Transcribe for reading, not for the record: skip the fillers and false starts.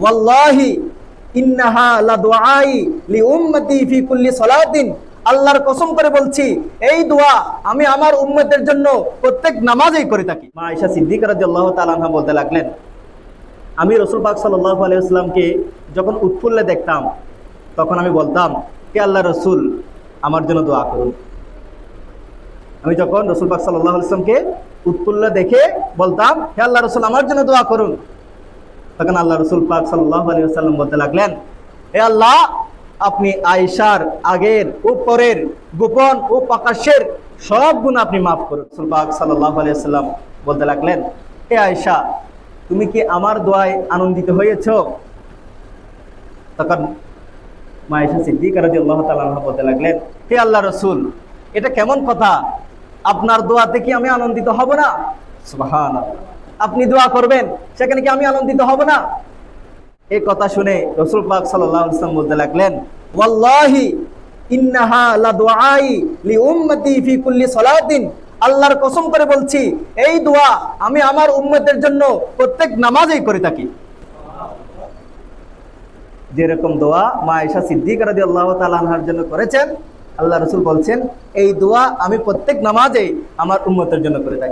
ওয়াল্লাহি ইন্নাহা লাদুআই লিউম্মতি ফি কুল্লি সালাতিন, আল্লাহর কসম করে বলছি এই দোয়া আমি আমার উম্মতের জন্য প্রত্যেক নামাজেই করে থাকি। মা আয়েশা সিদ্দিকা রাদিয়াল্লাহু তাআলা আনহা বলতে লাগলেন, আমি রাসূল পাক সাল্লাল্লাহু আলাইহি ওয়াসাল্লামকে যখন উৎফুল্লে দেখতাম তখন আমি বলতাম, হে আল্লাহর রাসূল আমার জন্য দোয়া করুন। আমি যখন রাসূল পাক সাল্লাল্লাহু আলাইহি ওয়াসাল্লামকে উৎফুল্লে দেখে বলতাম, হে আল্লাহর রাসূল আমার জন্য দোয়া করুন, তখন আল্লাহ রাসূল পাক সাল্লাল্লাহু আলাইহি ওয়াসাল্লাম বলতে লাগলেন, হে আল্লাহ আপনি আয়েশার আগের ও পরের গোপন ও প্রকাশ্যের সব গুনাহ আপনি মাফ করুন। রাসূল পাক সাল্লাল্লাহু আলাইহি ওয়াসাল্লাম বলতে লাগলেন, হে আয়েশা তুমি কি আমার দোয়ায় আনন্দিত হয়েছো? তখন মা আয়েশা সিদ্দিকা রাদিয়াল্লাহু তাআলা আনহা বলতে লাগলেন, হে আল্লাহর রাসূল এটা কেমন কথা, আপনার দোয়াতে কি আমি আনন্দিত হব না? সুবহানাল্লাহ, আপনি দোয়া করবেন সেখানে কি আমি আনন্দিত হব না? এই কথা শুনে রাসূল পাক সাল্লাল্লাহু আলাইহি ওয়াসাল্লাম বলতে লাগলেন, ওয়াল্লাহি ইন্নাহা লাদুআই লিউম্মতি ফি কুল্লি সালাতিন, আল্লাহর কসম করে বলছি এই দোয়া আমি আমার উম্মতের জন্য প্রত্যেক নামাজেই করে থাকি। যেরকম দোয়া মা আয়েশা সিদ্দিকা রাদিয়াল্লাহু তাআলা আনহার জন্য করেছেন, আল্লাহ রাসূল বলছেন এই দোয়া আমি প্রত্যেক নামাজেই আমার উম্মতের জন্য করে থাকি।